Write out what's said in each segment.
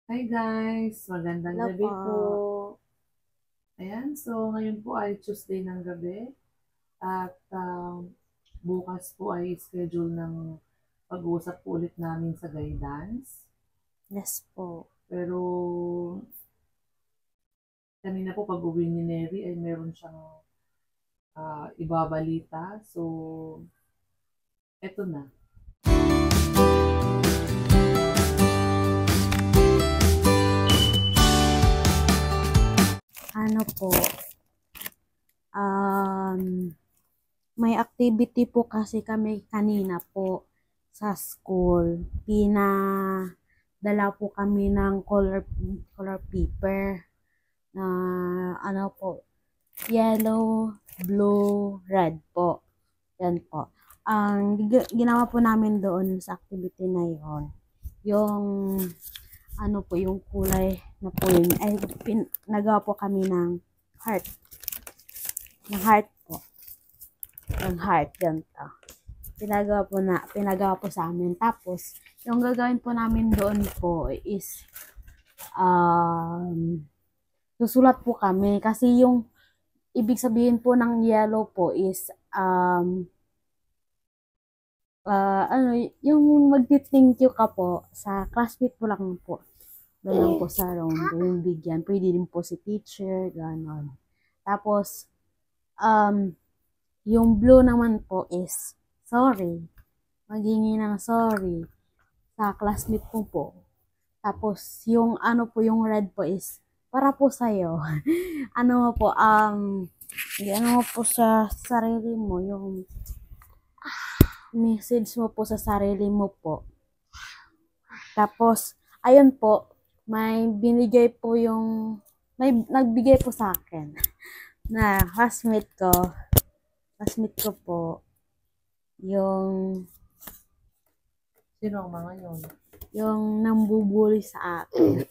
Hi guys! Magandang Hello gabi po. po. Ayan, so ngayon po ay Tuesday ng gabi at bukas po ay schedule ng pag-uusap po ulit namin sa guidance. Yes po. Pero kanina po pag-uwi ni Neri ay meron siyang ibabalita. So, eto na. Ano po, may activity po kasi kami kanina po sa school. Pinadala po kami ng color paper na ano po, yellow, blue, red po. Yan po. Ang ginawa po namin doon sa activity na yon, yung ano po, yung kulay na po yun, ay nagawa po kami ng heart. Ng heart po. Ng heart, ganito. Pinagawa po sa amin. Tapos, yung gagawin po namin doon po is, susulat po kami. Kasi yung ibig sabihin po ng yellow po is, ano, yung mag-thank you ka po sa classmate po lang po. Doon lang po sa room, yung bigyan. Pwede din po si teacher, gano'n. Tapos, yung blue naman po is, sorry. Maghingi ng sorry sa classmate ko po. Tapos, yung ano po, yung red po is, para po sa'yo. Ano mo po, ano mo po sa sarili mo, yung message mo po sa sarili mo po. Tapos, ayun po, may binigay po yung, may nagbigay po sa akin na classmate ko po, yung, Sino ang mga yun? yung nambubuli sa akin.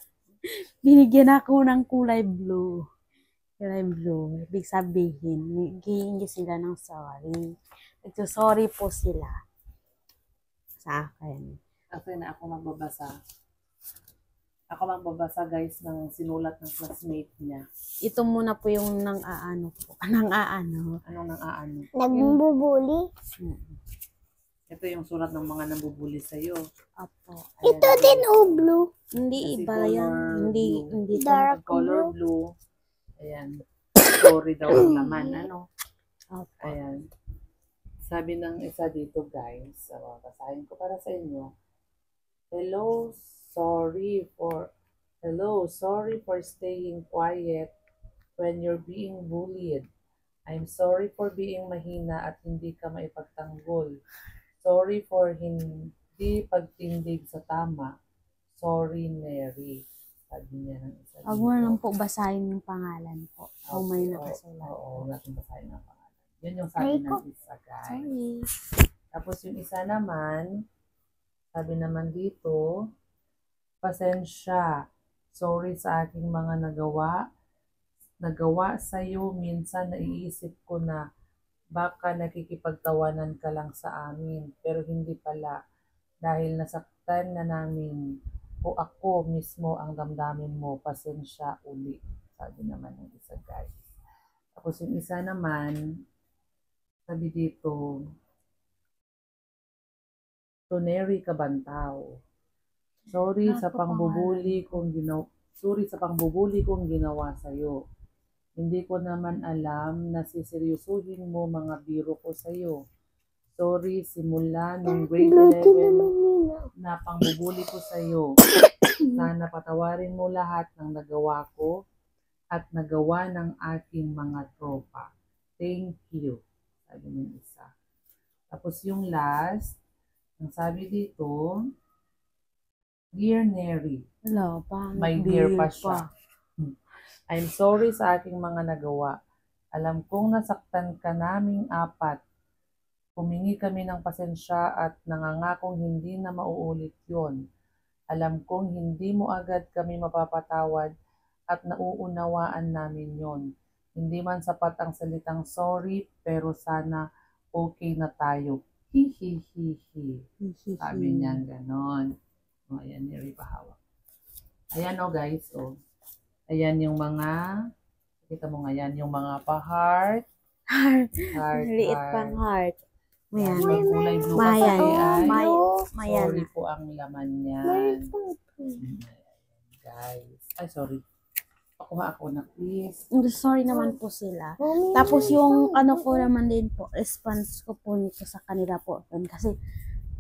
Binigyan ako ng kulay blue. Kulay blue. Ibig sabihin, naghihingi sila ng sorry. Nagsasorry po sila sa akin. Kasi na ako magbabasa. Ako magbabasa guys ng sinulat ng classmate niya. Ito muna po yung nang aano po. Nang aano. Anong nang aano? Nagbubuli? Ito yung sulat ng mga nambubuli sa'yo. Apo. Ito din blue. Hindi kasi iba color yan. blue. Hindi Dark color blue. Ayan. Sorry daw ang laman. Ano? Apo. Ayan. Sabi ng isa dito guys. Basahin ko para sa inyo. Hello, sorry for staying quiet when you're being bullied. I'm sorry for being mahina at hindi ka maipagtanggol. Sorry for hindi pagtindig sa tama. Sorry, Neri. Sabi niya ng isa dito. Huwag mo lang po basahin yung pangalan po. Kung may nakasulat. Oo, natin basahin ang pangalan. Yun yung sabi ng isa, guys. Sorry. Tapos yung isa naman, sabi naman dito, pasensya. Sorry sa aking mga nagawa sa iyo. Minsan naiisip ko na baka nakikipagtawanan ka lang sa amin, pero hindi pala. Dahil nasaktan na namin o ako mismo ang damdamin mo, pasensya uli. Sabi naman ng isa guys. Tapos yung isa naman, sabi dito, Toneri Kabantaw. Sorry sa pangbubuli kong ginawa sa iyo. Hindi ko naman alam na siseryosuhin mo mga biro ko sa iyo. Sorry simula nung grade 11 na pangbubuli ko sa iyo. Sana patawarin mo lahat ng nagawa ko at nagawa ng aking mga tropa. Thank you. Sabi ng isa. Tapos yung last, ang sabi dito, Dear Neri. Wala pa. May dear pa siya. I'm sorry sa aking mga nagawa. Alam kong nasaktan ka naming apat. Humingi kami ng pasensya at nangangakong hindi na mauulit yon. Alam kong hindi mo agad kami mapapatawad at nauunawaan namin yon. Hindi man sapat ang salitang sorry, pero sana okay na tayo. Hi. Sabi niya ganon. O, ayan, Neri pahawak. Ayan o guys, oh. Ayan yung mga, kita mo nga yan, yung mga pa-heart. Heart. Heart, Liit pang heart. heart. Mayan. Yung kulay blue Mayan. kasi ay, Mayan. sorry po ang laman niyan. Guys. Ay, sorry. Pakuha ako na, please. Sorry naman po sila. Tapos yung ano ko naman din po, response ko po nito sa kanila po. Kasi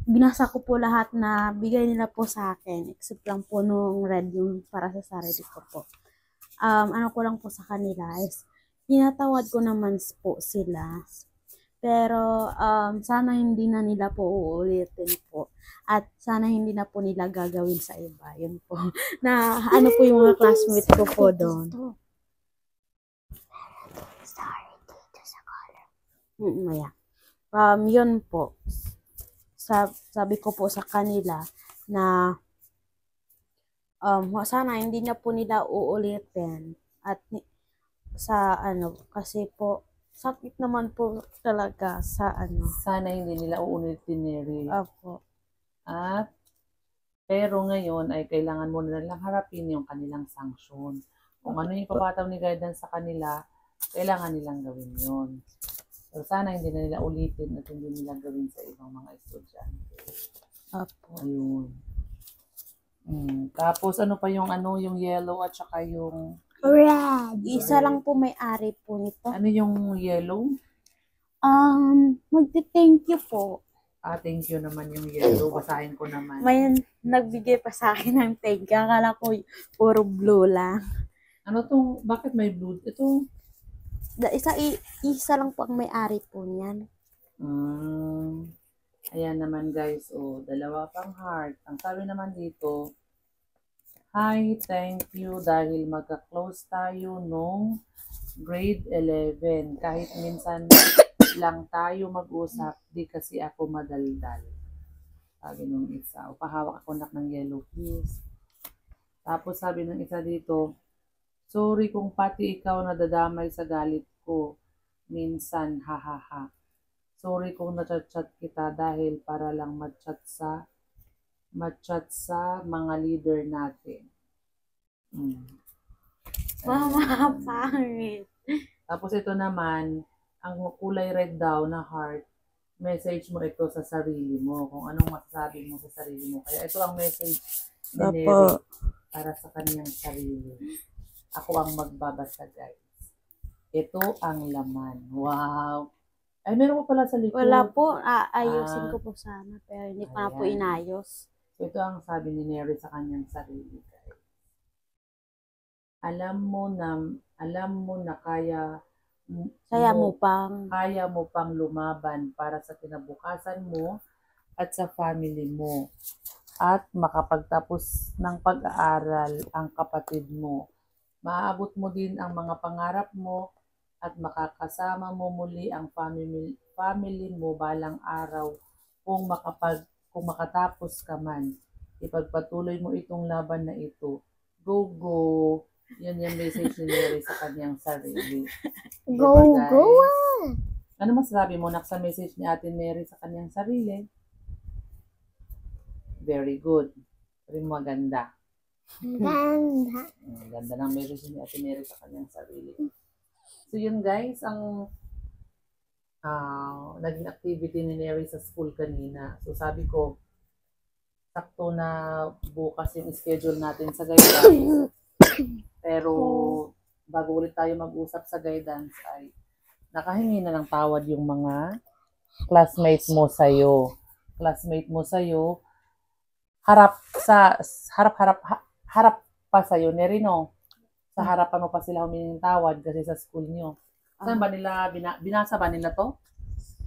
binasa ko po lahat na bigay nila po sa akin. Except lang po nung red yung para sa sarili ko po. Ano ko lang po sa kanila is, tinatawad ko naman po sila. Pero sana hindi na nila po uulitin po. At sana hindi na po nila gagawin sa iba. Yun po. Na ano po yung mga classmates ko po doon. Yeah. Yun po. Sabi ko po sa kanila na sana hindi na po nila uulitin. At sa ano, kasi po sakit naman po talaga sa ano. Sana hindi nila uulitin ni Rick. Opo. At, pero ngayon ay kailangan mo na lang harapin yung kanilang sanksyon. Kung ano yung ipapataw ni guidance sa kanila, kailangan nilang gawin yun. So, sana hindi na nila ulitin at hindi nila gawin sa ibang mga estudyante. Opo. Ayun. Tapos, ano pa yung yung yellow at saka yung Red. Isa lang po may-ari po nito. ano yung yellow? Magti-thank you po. Thank you naman yung yellow. Basahin ko naman. May nagbigay pa sa akin ng thank you. Akala ko puro blue lang. Ano tong, bakit may blue? Ito. Isa lang po ang may-ari po niyan. Ayan naman guys. Oh, dalawa pang heart. Ang sabi naman dito, hi, thank you dahil magka-close tayo nung grade 11. Kahit minsan lang tayo mag-usap, di kasi ako madaldal. Sabi nung isa. Pahawak ako ng yellow please. Tapos sabi ng isa dito, sorry kung pati ikaw nadadamay sa galit ko. Minsan, hahaha. Sorry kung na-chat kita dahil para lang mag-chat sa mga leader natin. Mama, pangit. Tapos ito naman, ang kulay red daw na heart, message mo ito sa sarili mo. Kung anong masasabi mo sa sarili mo. Kaya ito ang message ni Neri para sa kanyang sarili. Ako ang magbabasa guys. Ito ang laman. Wow! Ay, meron mo pala sa likod. Wala po. Ayusin ko po sana. Pero hindi pa po inayos. Ito ang sabi ni Neri sa kanyang sarili guys. Alam mo na kaya mo pang lumaban para sa kinabukasan mo at sa family mo at makapagtapos ng pag-aaral ang kapatid mo. Maaabot mo din ang mga pangarap mo at makakasama mo muli ang family mo balang araw kung makatapos ka man. Ipagpatuloy mo itong laban na ito. Go, go! Yan yung message ni Neri sa kanyang sarili. Go, diba, go! Ano masasabi mo sa message ni Ate Neri sa kanyang sarili? Very good. Pero maganda. Ganda. Ganda ng message ni Ate Neri sa kanyang sarili. So yun guys, ang naging activity ni Neri sa school kanina. So sabi ko, sakto na bukas yung schedule natin sa guidance. Pero bago ulit tayo mag-usap sa guidance ay nakahingi na ng tawad yung mga classmates mo sa'yo. Classmate mo sa'yo, harap pa sa'yo, Neri, no? Sa harapan mo pa sila humingi ng tawad kasi sa school nyo. Saan ba nila, binasa ba nila to?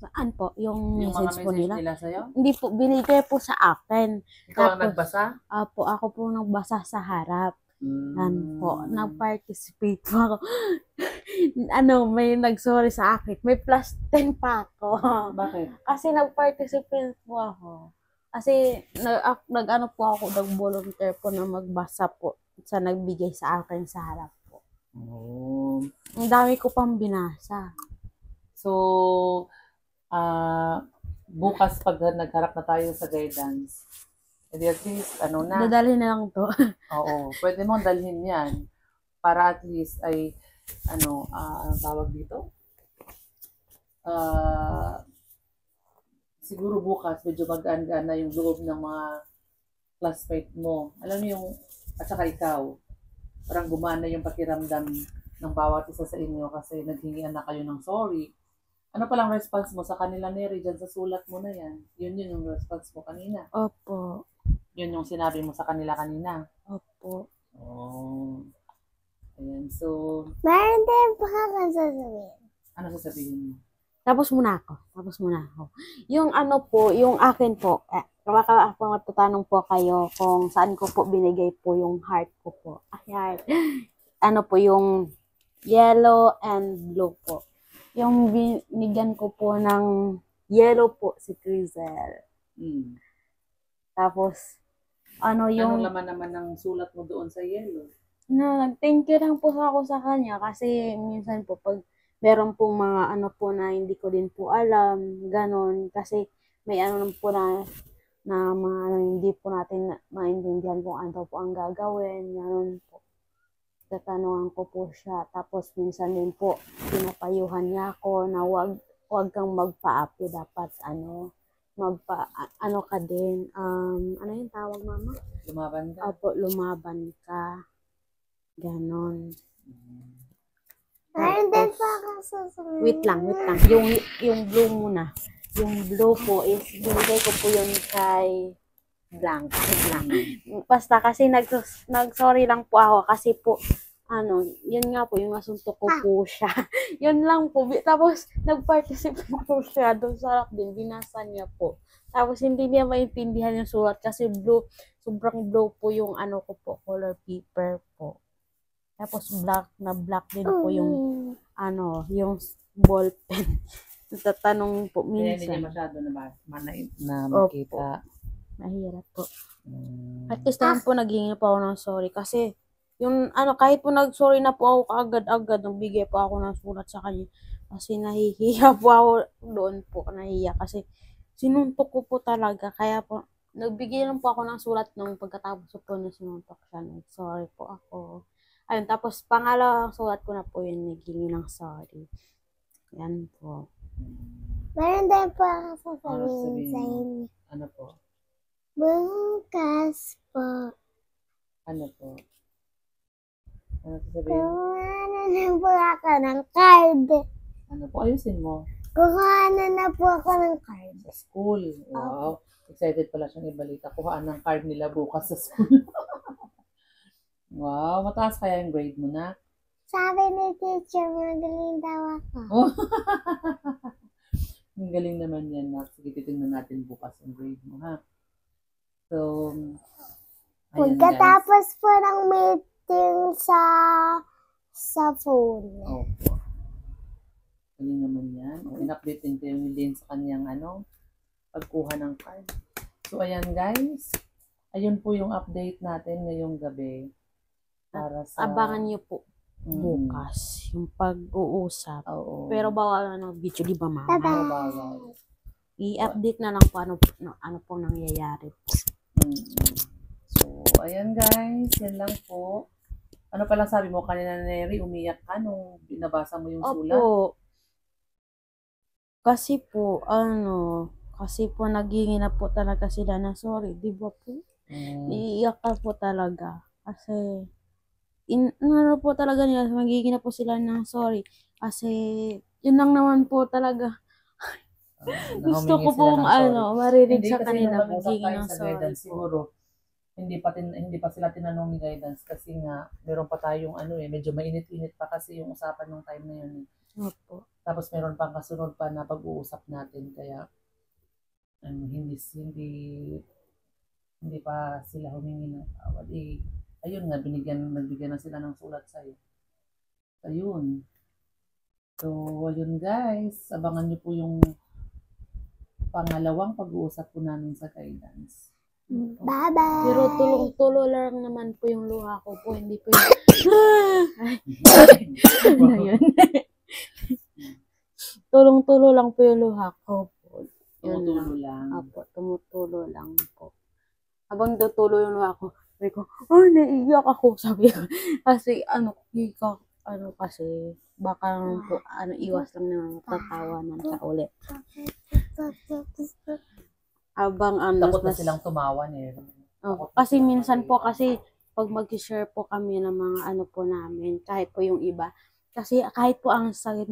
Saan po? Yung message po nila nila? Sa'yo? Hindi po, binigay po sa akin. Ikaw ang nagbasa? Ako po nagbasa sa harap. Yan po, nag-participate po ako. May nag-sorry sa akin. May plus 10 pa ako. Bakit? Kasi nag-participate po ako. Kasi nag-ano po ako, nag-volunteer po na magbasa po sa nagbigay sa akin sa harap po. Oh. Ang dami ko pang binasa. So, bukas pag nagharap na tayo sa guidance, Hindi at least, ano na, Dadalhin na lang to. oo, pwede mong dalhin yan para at least ay, anong tawag dito? Siguro bukas medyo magaan-gaan na yung loob ng mga classmate mo. Alam mo yung, at saka ikaw, parang gumana yung pakiramdam ng bawat isa sa inyo kasi naghingian na kayo ng sorry. Ano palang response mo sa kanila, Neri, dyan sa sulat mo na yan? Yun yung response mo kanina. Opo. Yun yung sinabi mo sa kanila kanina. Opo. Oh. Ayan, so, Meron din pa kang sasabihin. ano sasabihin mo? Tapos muna ako. Yung ano po, yung akin po, baka ako matatanong po kayo kung saan ko po binigay po yung heart ko po. Heart. Ano po, yung yellow and blue po. Yung binigyan ko po ng yellow po si Crizel. Tapos, Anong yung laman naman ng sulat mo doon sa yellow? nag-thank you lang po ako sa kanya kasi minsan po pag meron pong mga ano po na hindi ko din po alam, ganon. Kasi may ano po na mga ano, hindi po natin maintindihan kung ano po ang gagawin, ganon po. Tatanungan ko po siya. Tapos minsan din po, pinapayuhan niya ako na wag kang magpaapi, dapat ano ka din, ano yung tawag, mama? Lumaban ka? Opo, lumaban ka. Ganon. Meron din pa kang sasabihin. Wait lang. Yung blue muna. Yung blue po is, binigay ko po yun kay Blank. Basta kasi nag-sorry lang po ako kasi po, yun nga po, yung asunto ko po siya. Yun lang po. Tapos, nag-participate po siya doon sa harap din. Binasa niya po. Tapos, hindi niya maintindihan yung sulat kasi blue, sobrang blue po yung ano ko po, color paper po. Tapos, black din po yung, yung ball pen. Natatanong po Kaya hindi minsan. niya masyado na makita. Mahirap po. At least naman po naghingi pa ako ng sorry kasi yung kahit po nag-sorry na po ako kaagad-agad, nagbigay po ako ng sulat sa kanya kasi nahihiya po ako doon po, nahihiya kasi sinuntok ko po talaga, kaya po nagbigay lang po ako ng sulat nung pagkatapos po na sinuntok siya. Sorry po ako. Ayun, tapos pangalawang sulat ko na po yun, naghingi ng sorry. Yan po. Meron din pa kang Ano sasabihin sabihin sa mo? inyo. Ano po? Bukas po. Ano po? Ano sasabihin mo? Kuha na po ako ng card. Ano po? Ayusin mo. Kuha na po ako ng card. Sa school. Wow. Excited pala siyang ibalita. Kuhaan ng card nila bukas sa school. Wow. Mataas kaya yung grade mo na? Sabi ni teacher, magaling daw ako. Ang galing naman yan, Nak. Sige, titignan natin bukas ang grade mo, ha? So, ayan, guys. Pagkatapos po ng meeting sa phone. Opo. Galing naman yan. O, in-update din ko yung din sa kanyang, pagkuha ng card. So, ayan, guys. Ayun po yung update natin ngayong gabi. Para sa... Abangan niyo po bukas yung pag-uusap. Oo. Pero bawal na ng video, di ba, mama? Bye-bye. Bawal. I-update na lang po ano po nangyayari po. So, ayan guys, yan lang po. Ano pala sabi mo kanina, Neri, umiyak ka nung binabasa mo yung sulat? Opo. Kasi po naghingi na po talaga sila na sorry, di ba po? Iiyak ka po talaga. Kasi, po talaga nila, magiging na po sila ng sorry. Kasi, yun lang naman po talaga. Gusto ko pong marinig sa kanila, magiging ng sorry po. Siguro, hindi pa sila tinanong ni guidance kasi nga, meron pa tayong medyo mainit-init pa kasi yung usapan ng time na yun. Opo. Tapos meron pang kasunod pa na pag-uusap natin, kaya, hindi pa sila humingi ng tawad. Ayun nga, nagbigyan na sila ng sulat sa'yo. Ayun. So, ayun guys. Abangan niyo po yung pangalawang pag-uusap po namin sa guidance. Bye-bye. Pero tulong-tulo lang naman po yung luha ko po. Hindi po yung... Ano yun? Tulong-tulo lang po yung luha ko po. Tumutulo lang. Opo, tumutulo lang po. habang tutuloy na ako, sabi ko, oh, naiiyak ako, sabi ko. Kasi, kasi, baka naman po, iwas lang na tatawanan sa ulit. Habang, Takot na silang tumawan eh. kasi minsan po, kasi, pag mag-share po kami ng mga po namin, kahit po yung iba, kasi kahit po ang sakit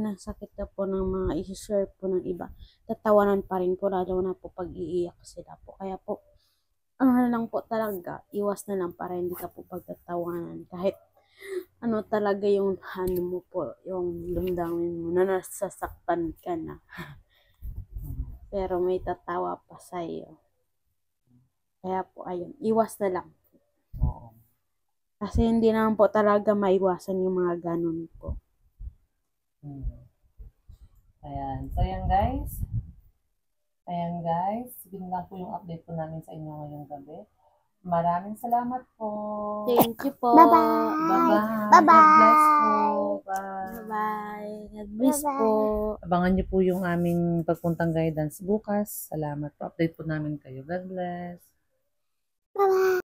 na po ng mga i-share po ng iba, tatawanan pa rin po, lalo na po pag iiyak sila po. Kaya po, lang po talaga, iwas na lang para hindi ka po pagtatawanan. Kahit talaga yung mo po, yung damdamin mo na nasasaktan ka na. Pero may tatawa pa sa'yo. Kaya po, ayun, iwas na lang. Oo. Kasi hindi naman po talaga maiwasan yung mga ganun po. Ayan. So, ayan guys. Ayan guys. Yun lang po yung update po namin sa inyo ngayong gabi. Maraming salamat po. Thank you po. Bye-bye. Bye-bye. Bye-bye. God bless po. Bye. Bye-bye. God bless Bye-bye. po. Abangan niyo po yung aming pagpuntang guidance bukas. Salamat po. Update po namin kayo. God bless. Bye-bye.